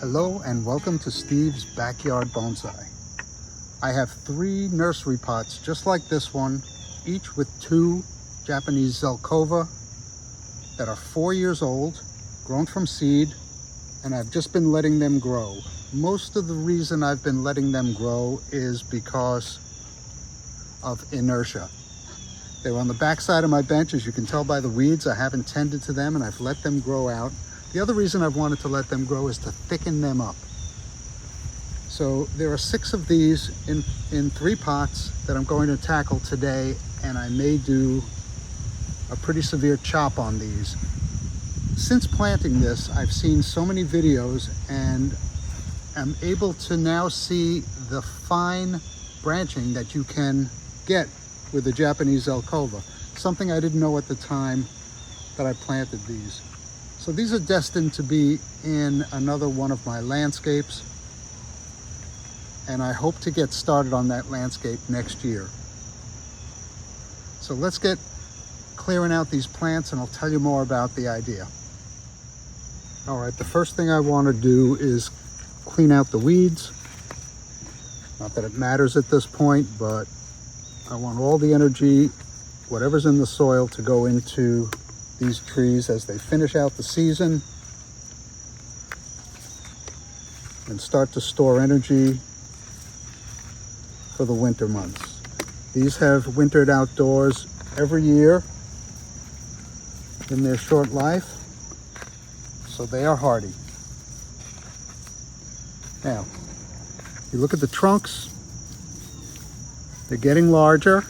Hello and welcome to Steve's Backyard Bonsai. I have 3 nursery pots just like this one, each with 2 Japanese Zelkova that are 4 years old, grown from seed, and I've just been letting them grow. Most of the reason I've been letting them grow is because of inertia. They were on the back side of my bench, as you can tell by the weeds. I haven't tended to them and I've let them grow out. The other reason I've wanted to let them grow is to thicken them up. So there are 6 of these in 3 pots that I'm going to tackle today, and I may do a pretty severe chop on these. Since planting this, I've seen so many videos and I'm able to now see the fine branching that you can get with the Japanese Zelkova, something I didn't know at the time that I planted these. So these are destined to be in another one of my landscapes, and I hope to get started on that landscape next year. So let's get clearing out these plants and I'll tell you more about the idea. All right, the first thing I want to do is clean out the weeds. Not that it matters at this point, but I want all the energy, whatever's in the soil, to go into these trees as they finish out the season and start to store energy for the winter months. These have wintered outdoors every year in their short life, so they are hardy. Now, you look at the trunks, they're getting larger.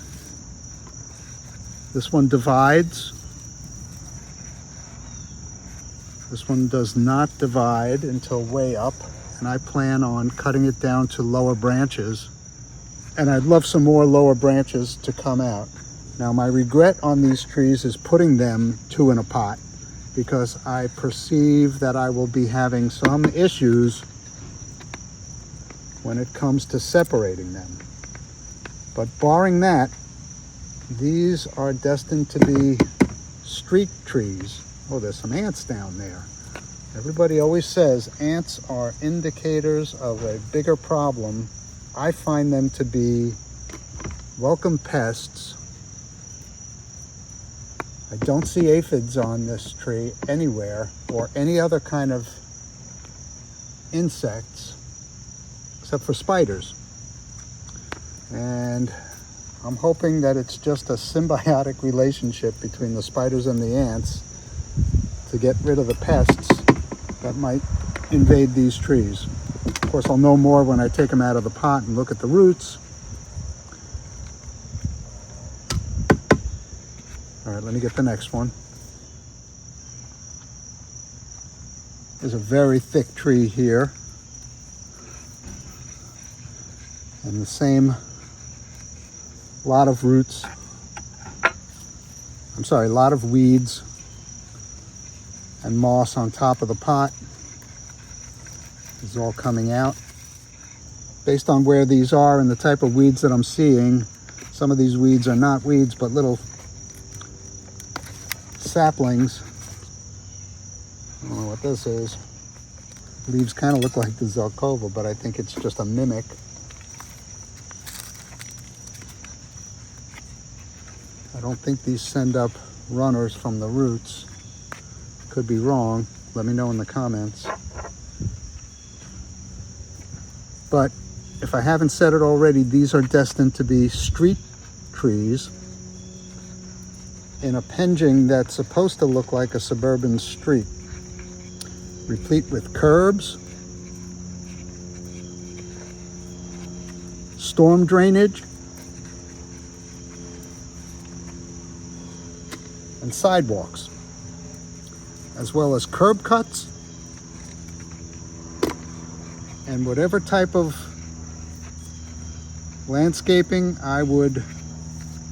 This one divides. This one does not divide until way up, and I plan on cutting it down to lower branches. And I'd love some more lower branches to come out. Now, my regret on these trees is putting them 2 in a pot, because I perceive that I will be having some issues when it comes to separating them. But barring that, these are destined to be street trees. Oh, there's some ants down there. Everybody always says ants are indicators of a bigger problem. I find them to be welcome pests. I don't see aphids on this tree anywhere, or any other kind of insects, except for spiders. And I'm hoping that it's just a symbiotic relationship between the spiders and the ants to get rid of the pests that might invade these trees. Of course, I'll know more when I take them out of the pot and look at the roots. All right, let me get the next one. There's a very thick tree here, and the same lot of roots. I'm sorry, a lot of weeds and moss on top of the pot. This is all coming out. Based on where these are and the type of weeds that I'm seeing, some of these weeds are not weeds, but little saplings. I don't know what this is. Leaves kind of look like the Zelkova, but I think it's just a mimic. I don't think these send up runners from the roots. Could be wrong. Let me know in the comments. But if I haven't said it already, these are destined to be street trees in a penching that's supposed to look like a suburban street, replete with curbs, storm drainage, and sidewalks, as well as curb cuts and whatever type of landscaping I would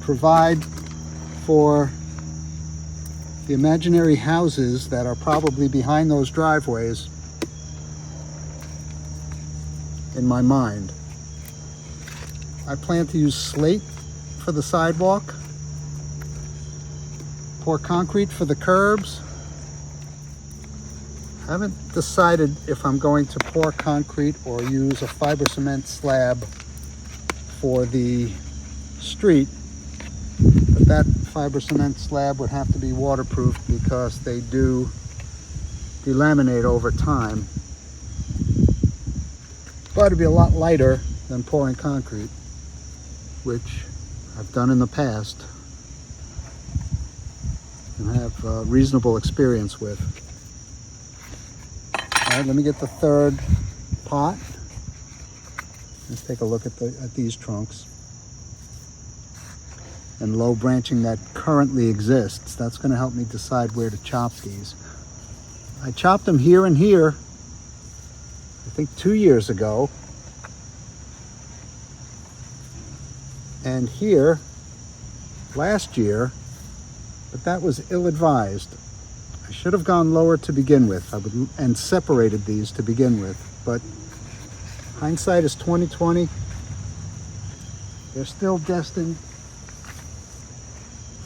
provide for the imaginary houses that are probably behind those driveways in my mind. I plan to use slate for the sidewalk, pour concrete for the curbs, I haven't decided if I'm going to pour concrete or use a fiber cement slab for the street, but that fiber cement slab would have to be waterproof because they do delaminate over time. But it'd be a lot lighter than pouring concrete, which I've done in the past and have reasonable experience with. All right, let me get the third pot. Let's take a look at these trunks and low branching that currently exists. That's going to help me decide where to chop these. I chopped them here and here, I think 2 years ago, and here last year, but that was ill-advised. I should have gone lower to begin with. And separated these to begin with, but hindsight is 20/20. They're still destined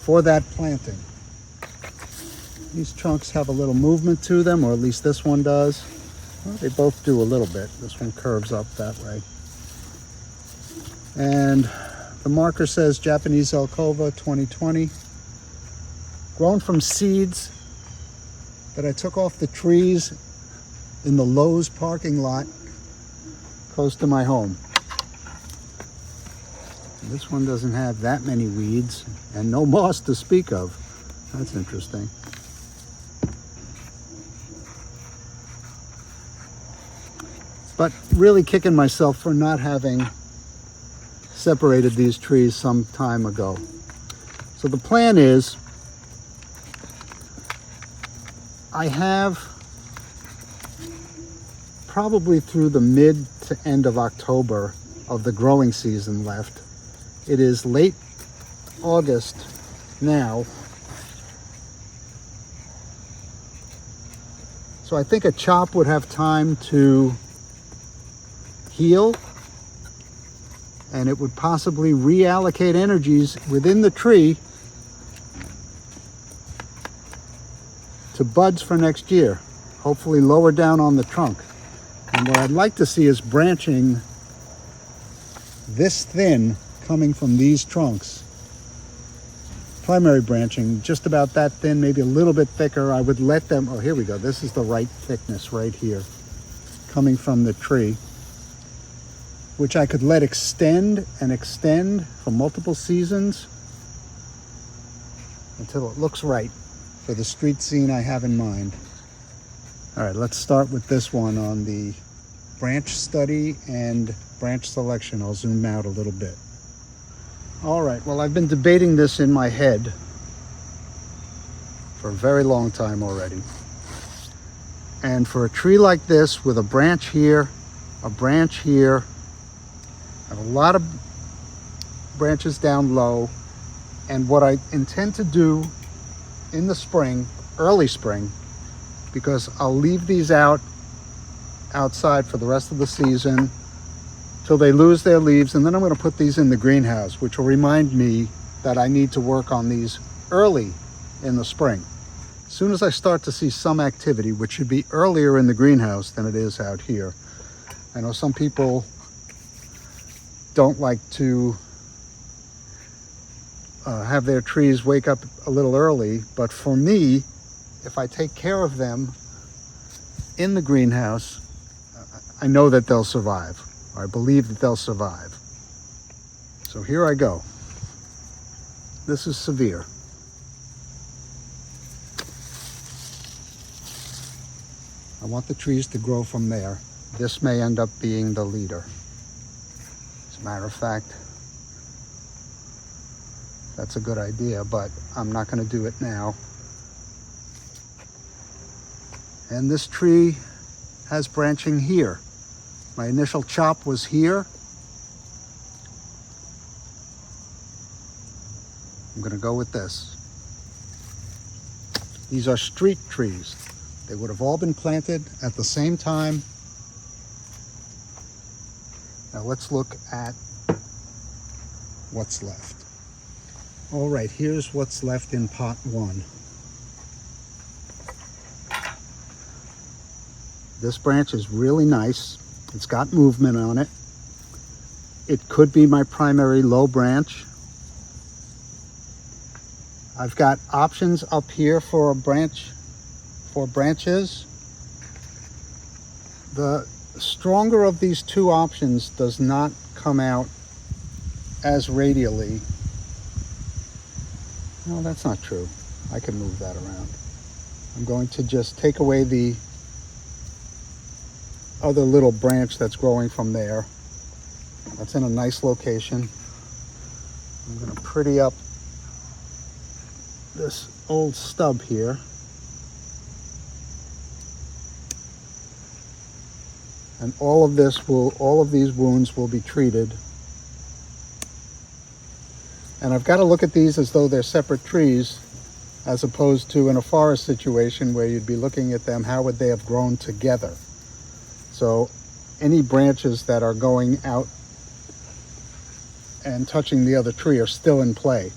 for that planting. These trunks have a little movement to them, or at least this one does. Well, they both do a little bit. This one curves up that way. And the marker says Japanese Zelkova 2020. Grown from seeds that I took off the trees in the Lowe's parking lot close to my home. And this one doesn't have that many weeds and no moss to speak of. That's interesting. But really kicking myself for not having separated these trees some time ago. So the plan is, I have probably through the mid to end of October of the growing season left. It is late August now. So I think a chop would have time to heal, and it would possibly reallocate energies within the tree to buds for next year, hopefully lower down on the trunk. And what I'd like to see is branching this thin coming from these trunks. Primary branching, just about that thin, maybe a little bit thicker. I would let them, oh, here we go. This is the right thickness right here, coming from the tree, which I could let extend and extend for multiple seasons until it looks right for the street scene I have in mind. All right, let's start with this one on the branch study and branch selection. I'll zoom out a little bit. All right, well, I've been debating this in my head for a very long time already. And for a tree like this with a branch here, a branch here, and a lot of branches down low, and what I intend to do in the spring, early spring, because I'll leave these outside for the rest of the season till they lose their leaves, and then I'm going to put these in the greenhouse, which will remind me that I need to work on these early in the spring. As soon as I start to see some activity, which should be earlier in the greenhouse than it is out here. I know some people don't like to have their trees wake up a little early, but for me, if I take care of them in the greenhouse, I know that they'll survive, or I believe that they'll survive. So here I go. This is severe. I want the trees to grow from there. This may end up being the leader. As a matter of fact, that's a good idea, but I'm not going to do it now. And this tree has branching here. My initial chop was here. I'm going to go with this. These are street trees. They would have all been planted at the same time. Now let's look at what's left. All right, here's what's left in pot one. This branch is really nice. It's got movement on it. It could be my primary low branch. I've got options up here for branches. The stronger of these two options does not come out as radially. No, that's not true. I can move that around. I'm going to just take away the other little branch that's growing from there. That's in a nice location. I'm going to pretty up this old stub here. And all of these wounds will be treated. And I've got to look at these as though they're separate trees, as opposed to in a forest situation where you'd be looking at them, how would they have grown together? So any branches that are going out and touching the other tree are still in play.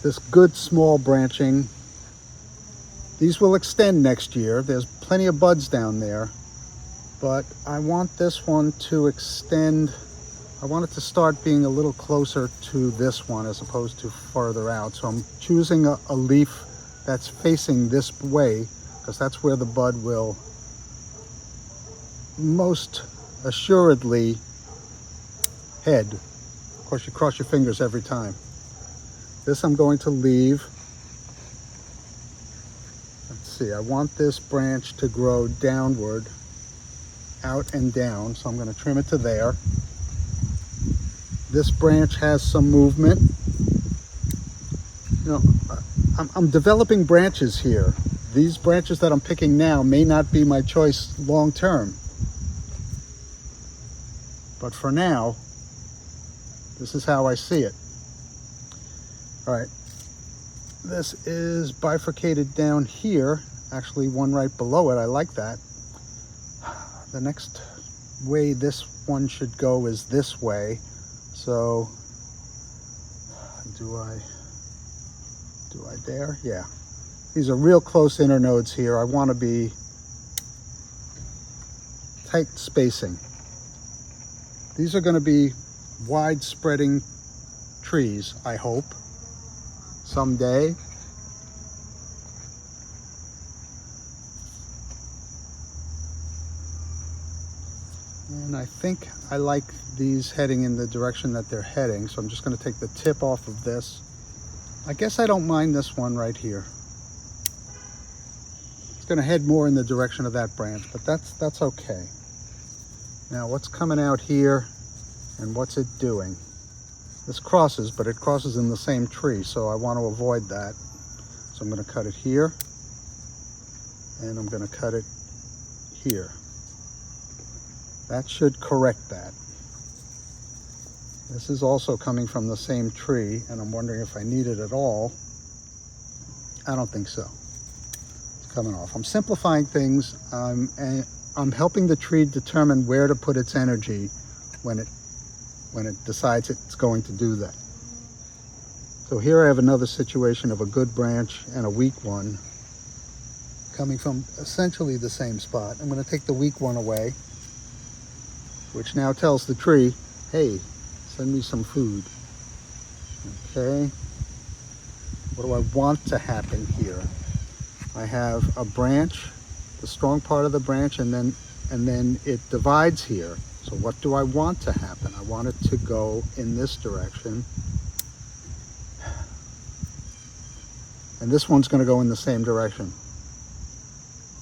This good small branching, these will extend next year. There's plenty of buds down there, but I want this one to extend. I want it to start being a little closer to this one as opposed to farther out. So I'm choosing a leaf that's facing this way because that's where the bud will most assuredly head. Of course, you cross your fingers every time. This I'm going to leave. Let's see, I want this branch to grow downward, out and down, so I'm going to trim it to there. This branch has some movement. You know, I'm developing branches here. These branches that I'm picking now may not be my choice long term. But for now, this is how I see it. All right, this is bifurcated down here, actually one right below it. I like that. The next way this one should go is this way. So do I dare? Yeah. These are real close internodes here. I want to be tight spacing. These are going to be wide spreading trees, I hope, someday. And I think I like these heading in the direction that they're heading, so I'm just going to take the tip off of this. I guess I don't mind this one right here. It's going to head more in the direction of that branch, but that's okay. Now what's coming out here and what's it doing? This crosses, but it crosses in the same tree, so I want to avoid that. So I'm going to cut it here, and I'm going to cut it here. That should correct that. This is also coming from the same tree, and I'm wondering if I need it at all. I don't think so. It's coming off. I'm simplifying things. I'm helping the tree determine where to put its energy when it decides it's going to do that. So here I have another situation of a good branch and a weak one coming from essentially the same spot. I'm going to take the weak one away, which now tells the tree, hey, send me some food. Okay. What do I want to happen here? I have a branch, the strong part of the branch, and then it divides here. So what do I want to happen? I want it to go in this direction. And this one's going to go in the same direction.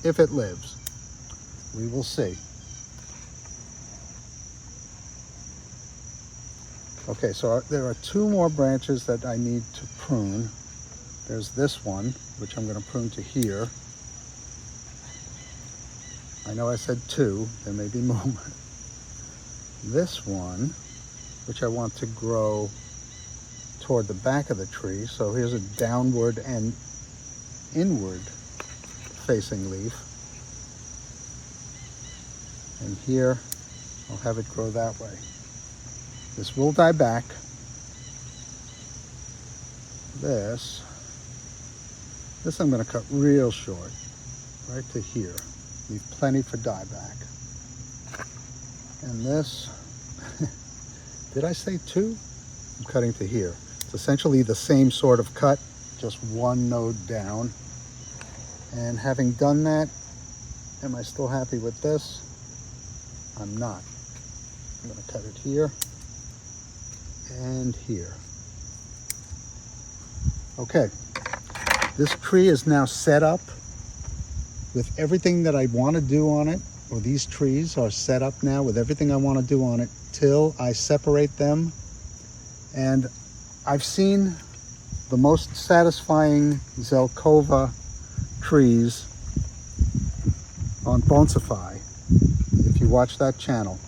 If it lives. We will see. Okay, so there are two more branches that I need to prune. There's this one, which I'm going to prune to here. I know I said two, there may be more. This one, which I want to grow toward the back of the tree. So here's a downward and inward facing leaf. And here, I'll have it grow that way. This will die back. This I'm going to cut real short. right to here. Leave plenty for dieback. And this, did I say 2? I'm cutting to here. It's essentially the same sort of cut, just one node down. And having done that, am I still happy with this? I'm not. I'm going to cut it here and here. Okay, this tree is now set up with everything that I want to do on it, or these trees are set up now with everything I want to do on it till I separate them. And I've seen the most satisfying Zelkova trees on Bonsify, if you watch that channel.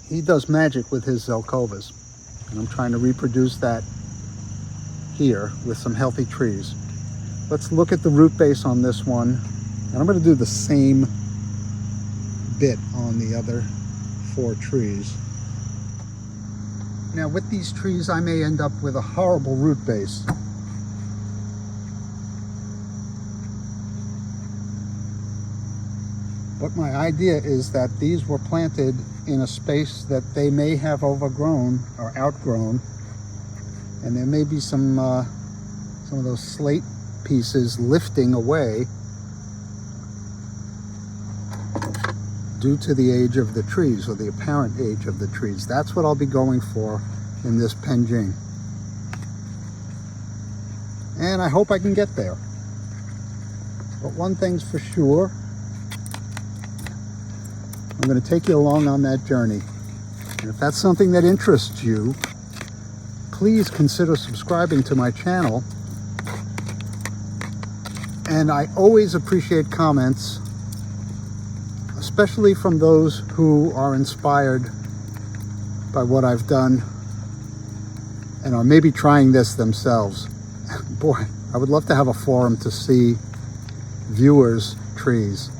He does magic with his Zelkovas, and I'm trying to reproduce that here with some healthy trees. Let's look at the root base on this one, and I'm going to do the same bit on the other 4 trees. Now with these trees I may end up with a horrible root base. But my idea is that these were planted in a space that they may have overgrown or outgrown, and there may be some of those slate pieces lifting away due to the age of the trees, or the apparent age of the trees. That's what I'll be going for in this penjing. And I hope I can get there. But one thing's for sure, I'm going to take you along on that journey. And if that's something that interests you, please consider subscribing to my channel. And I always appreciate comments, especially from those who are inspired by what I've done and are maybe trying this themselves. Boy, I would love to have a forum to see viewers' trees.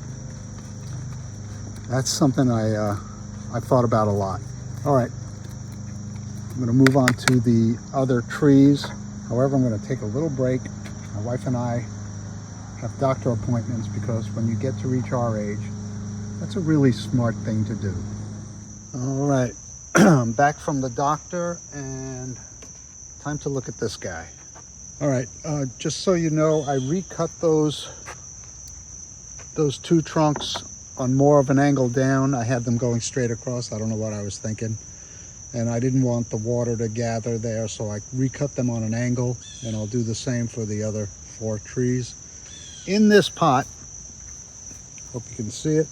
That's something I've thought about a lot. All right, I'm going to move on to the other trees. However, I'm going to take a little break. My wife and I have doctor appointments because when you get to reach our age, that's a really smart thing to do. All right, I'm back from the doctor and time to look at this guy. All right, just so you know, I recut those 2 trunks on more of an angle down. I had them going straight across. I don't know what I was thinking. And I didn't want the water to gather there, so I recut them on an angle, and I'll do the same for the other 4 trees. In this pot, hope you can see it,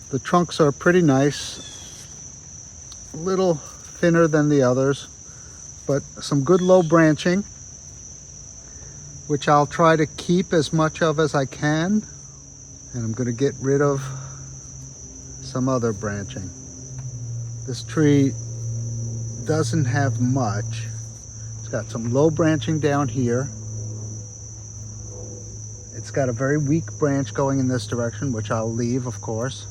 the trunks are pretty nice, a little thinner than the others, but some good low branching, which I'll try to keep as much of as I can. And I'm going to get rid of some other branching. This tree doesn't have much. It's got some low branching down here. It's got a very weak branch going in this direction, which I'll leave, of course.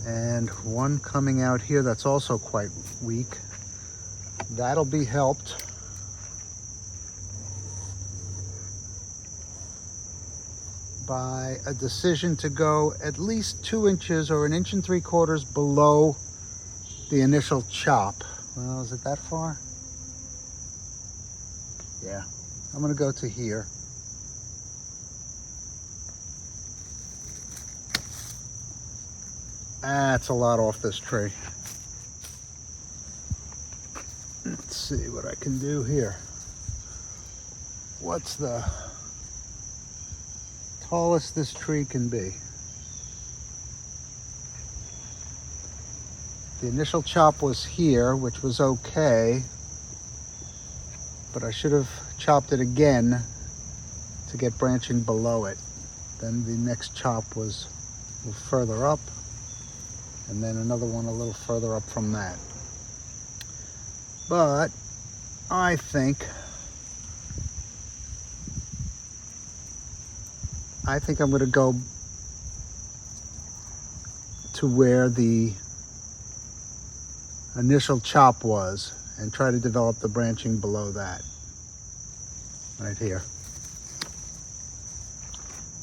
And one coming out here that's also quite weak. That'll be helped by a decision to go at least 2 inches or 1 3/4 inches below the initial chop. Well, is it that far? Yeah, I'm gonna go to here. That's a lot off this tree. Let's see what I can do here. What's the tallest this tree can be? The initial chop was here, which was okay, but I should have chopped it again to get branching below it. Then the next chop was a little further up, and then another one a little further up from that. But I think I'm going to go to where the initial chop was and try to develop the branching below that. right here.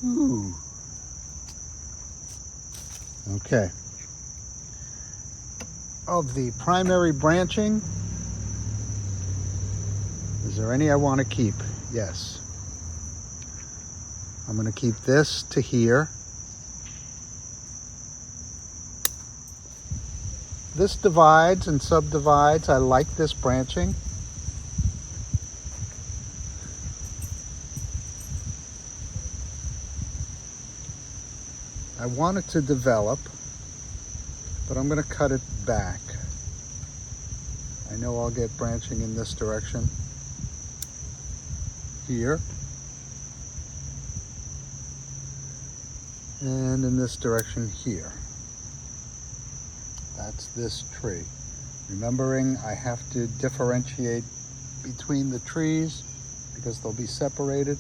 Ooh. Okay. Of the primary branching, is there any I want to keep? Yes. I'm going to keep this to here. This divides and subdivides. I like this branching. I want it to develop, but I'm going to cut it back. I know I'll get branching in this direction here, and in this direction here. That's this tree. Remembering I have to differentiate between the trees because they'll be separated.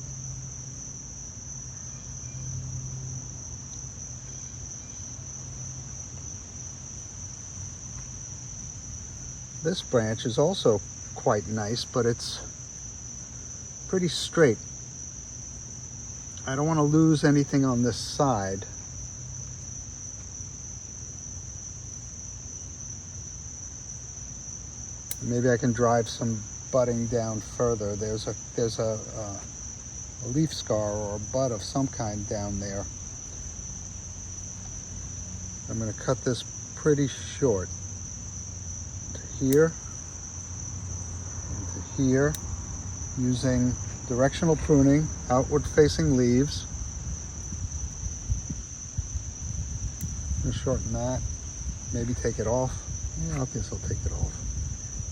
This branch is also quite nice, but it's pretty straight. I don't want to lose anything on this side. Maybe I can drive some budding down further. There's a leaf scar or a bud of some kind down there. I'm going to cut this pretty short. Here into here, using directional pruning, outward facing leaves. I'm going to shorten that, maybe take it off. Yeah, I guess I'll take it off.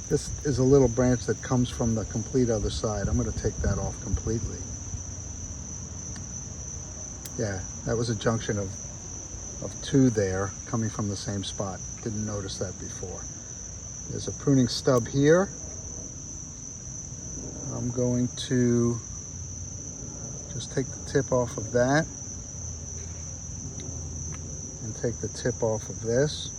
This is a little branch that comes from the complete other side. I'm going to take that off completely. Yeah, that was a junction of two there coming from the same spot. Didn't notice that before. There's a pruning stub here. I'm going to just take the tip off of that and take the tip off of this.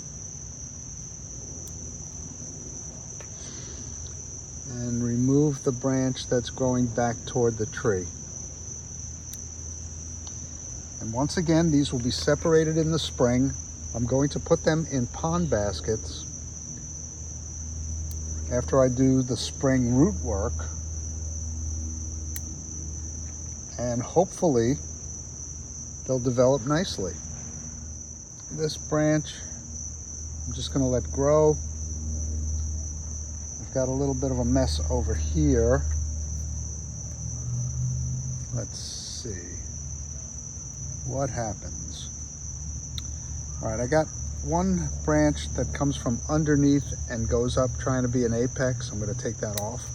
And remove the branch that's growing back toward the tree. And once again, these will be separated in the spring. I'm going to put them in pond baskets after I do the spring root work, and hopefully they'll develop nicely. This branch I'm just going to let grow. I've got a little bit of a mess over here. Let's see what happens. All right, I got one branch that comes from underneath and goes up trying to be an apex. I'm going to take that off.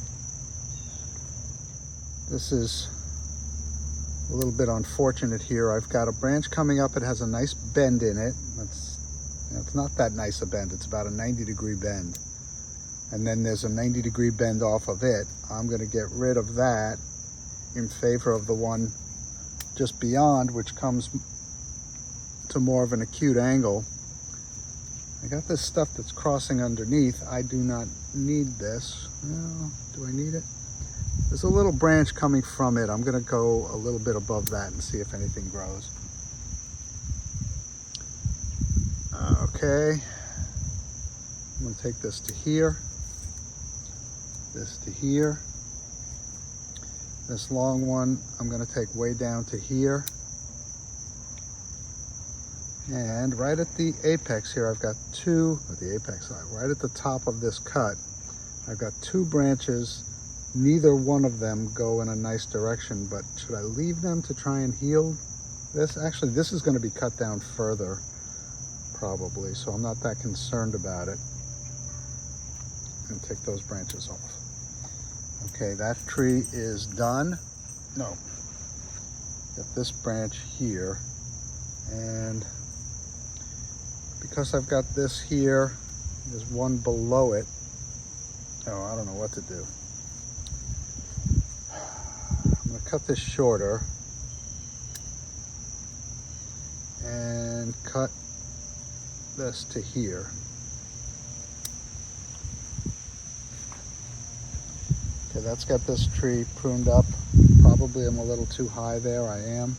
This is a little bit unfortunate here. I've got a branch coming up. It has a nice bend in it. It's not that nice a bend. It's about a 90-degree bend. And then there's a 90-degree bend off of it. I'm going to get rid of that in favor of the one just beyond, which comes to more of an acute angle. I got this stuff that's crossing underneath. I do not need this. Well, do I need it? There's a little branch coming from it. I'm going to go a little bit above that and see if anything grows. Okay. I'm going to take this to here. This to here. This long one I'm going to take way down to here. And right at the apex here, I've got two, at the apex side, right at the top of this cut, I've got two branches. Neither one of them go in a nice direction, but should I leave them to try and heal this? Actually, this is going to be cut down further, probably, so I'm not that concerned about it. And take those branches off. Okay, that tree is done. No, got this branch here, and because I've got this here, there's one below it. Oh, I don't know what to do. I'm going to cut this shorter and cut this to here. Okay, that's got this tree pruned up. Probably I'm a little too high there, I am.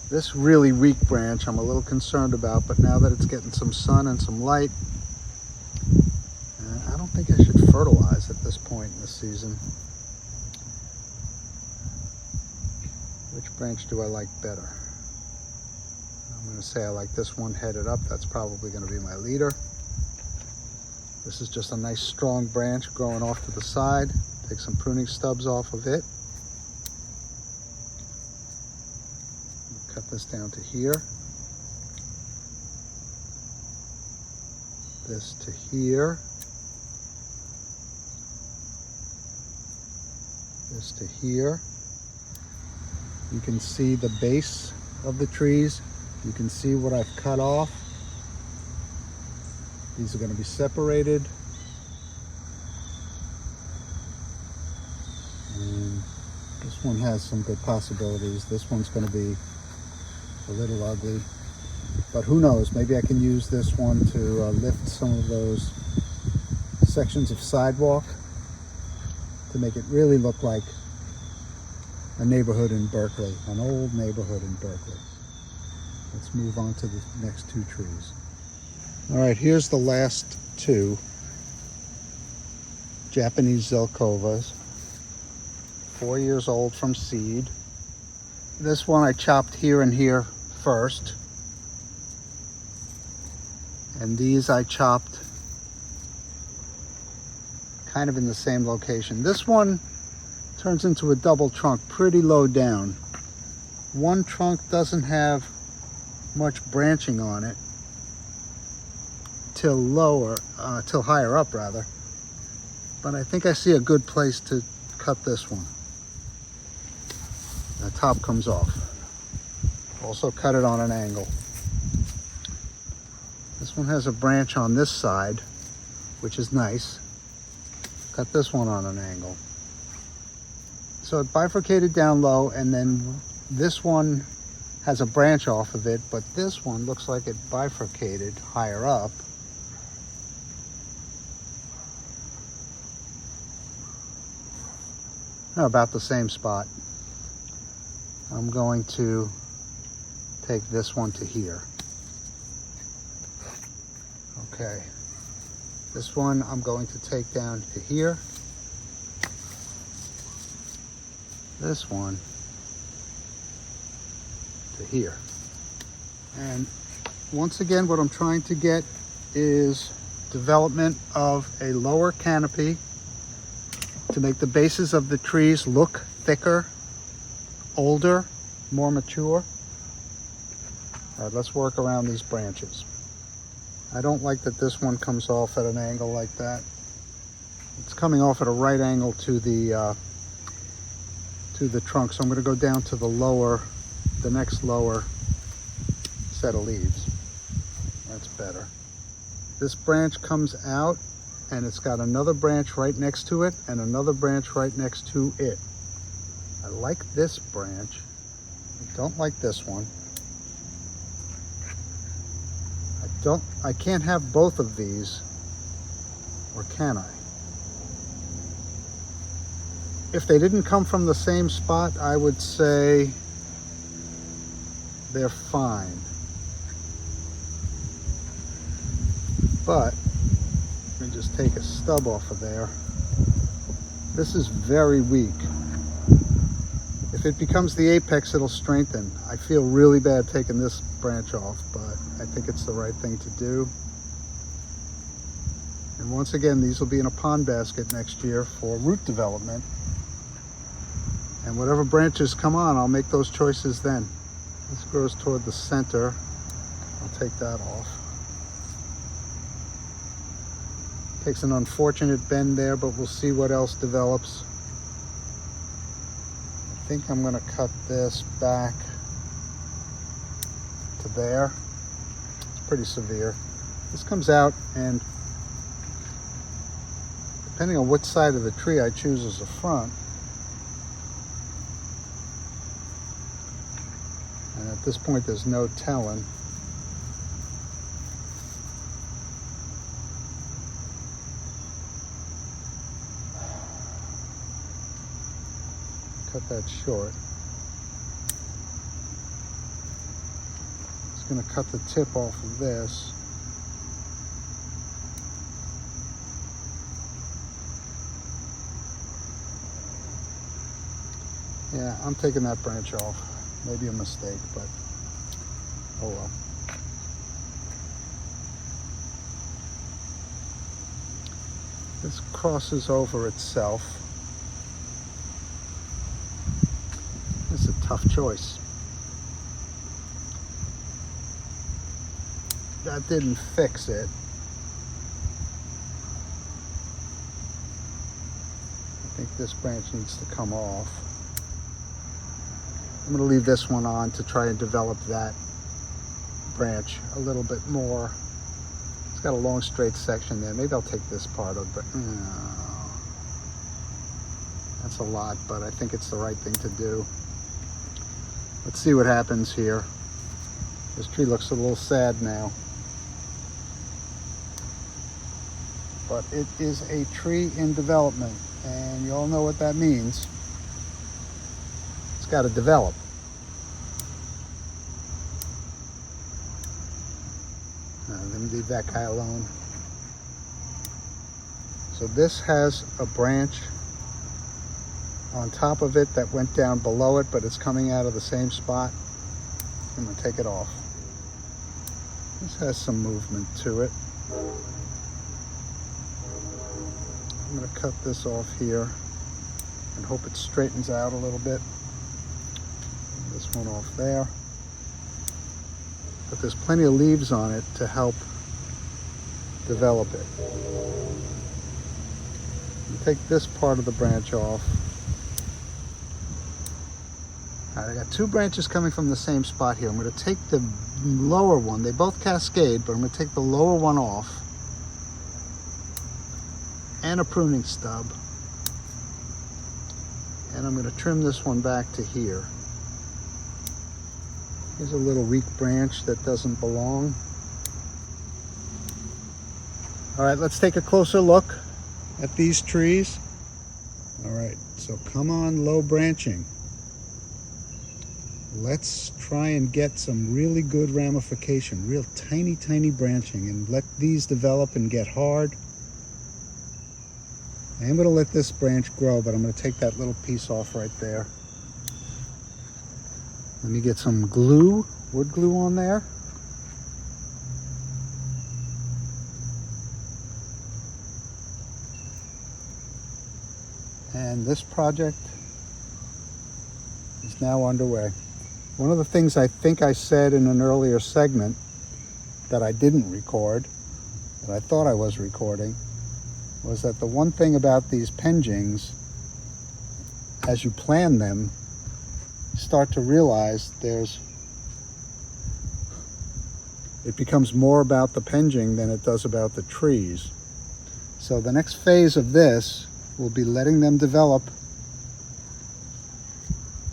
This really weak branch I'm a little concerned about, but now that it's getting some sun and some light, I don't think I should fertilize at this point in the season. Which branch do I like better? I'm going to say I like this one headed up. That's probably going to be my leader. This is just a nice strong branch growing off to the side. Take some pruning stubs off of it. Cut this down to here. This to here. This to here. You can see the base of the trees. You can see what I've cut off. These are going to be separated. And this one has some good possibilities. This one's going to be a little ugly. But who knows, maybe I can use this one to lift some of those sections of sidewalk to make it really look like a neighborhood in Berkeley, an old neighborhood in Berkeley. Let's move on to the next two trees. All right, here's the last two Japanese Zelkovas, 4 years old from seed. This one I chopped here and here first, and these I chopped kind of in the same location. This one turns into a double trunk pretty low down. One trunk doesn't have much branching on it till higher up rather. But I think I see a good place to cut this one. The top comes off. Also cut it on an angle. This one has a branch on this side, which is nice. Cut this one on an angle. So it bifurcated down low, and then this one has a branch off of it, but this one looks like it bifurcated higher up. About the same spot. I'm going to take this one to here. Okay. This one I'm going to take down to here. This one to here. And once again, what I'm trying to get is development of a lower canopy to make the bases of the trees look thicker, older, more mature. All right, let's work around these branches. I don't like that this one comes off at an angle like that. It's coming off at a right angle to the trunk, so I'm going to go down to the next lower set of leaves. That's better. This branch comes out, and it's got another branch right next to it and another branch right next to it. I like this branch. I don't like this one. I can't have both of these, or can I? If they didn't come from the same spot, I would say they're fine. But let me just take a stub off of there. This is very weak. If it becomes the apex, it'll strengthen. I feel really bad taking this branch off, but I think it's the right thing to do. And once again, these will be in a pond basket next year for root development. And whatever branches come on, I'll make those choices then. This grows toward the center. I'll take that off. Takes an unfortunate bend there, but we'll see what else develops. I think I'm going to cut this back to there. It's pretty severe. This comes out, and depending on which side of the tree I choose as the front, and at this point there's no telling. cut that short. Just going to cut the tip off of this. Yeah, I'm taking that branch off. Maybe a mistake, but oh well. This crosses over itself. It's a tough choice. That didn't fix it. I think this branch needs to come off. I'm going to leave this one on to try and develop that branch a little bit more. It's got a long straight section there. Maybe I'll take this part of it. That's a lot, but I think it's the right thing to do. Let's see what happens here. This tree looks a little sad now. But it is a tree in development, and you all know what that means. It's got to develop. Let me leave that guy alone. So this has a branch on top of it that went down below it, but it's coming out of the same spot. I'm going to take it off. This has some movement to it. I'm going to cut this off here and hope it straightens out a little bit. This one off there. But there's plenty of leaves on it to help develop it. Take this part of the branch off. All right, I got two branches coming from the same spot here. I'm going to take the lower one. They both cascade, but I'm going to take the lower one off. And a pruning stub. And I'm going to trim this one back to here. Here's a little weak branch that doesn't belong. All right, let's take a closer look at these trees. All right, so come on, low branching. Let's try and get some really good ramification, real tiny, tiny branching, and let these develop and get hard. I am going to let this branch grow, but I'm going to take that little piece off right there. Let me get some glue, wood glue on there. And this project is now underway. One of the things I think I said in an earlier segment that I didn't record, that I thought I was recording, was that the one thing about these penjings, as you plan them, you start to realize it becomes more about the penjing than it does about the trees. So the next phase of this will be letting them develop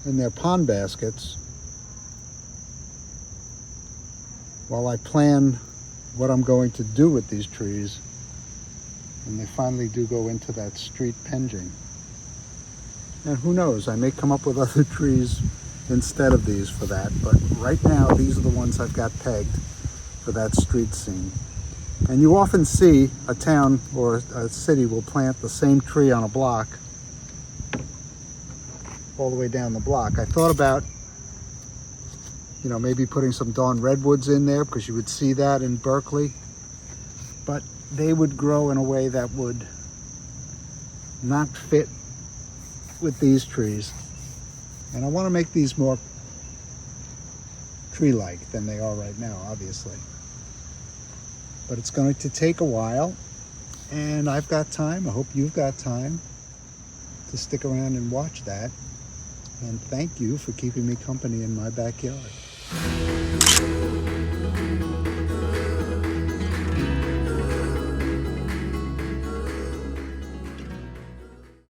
in their pond baskets while I plan what I'm going to do with these trees when they finally do go into that street penjing. And who knows, I may come up with other trees instead of these for that, but right now these are the ones I've got pegged for that street scene. And you often see a town or a city will plant the same tree on a block all the way down the block. I thought about, you know, maybe putting some dawn redwoods in there because you would see that in Berkeley, but they would grow in a way that would not fit with these trees. And I want to make these more tree-like than they are right now, obviously. But it's going to take a while, and I've got time. I hope you've got time to stick around and watch that. And thank you for keeping me company in my backyard.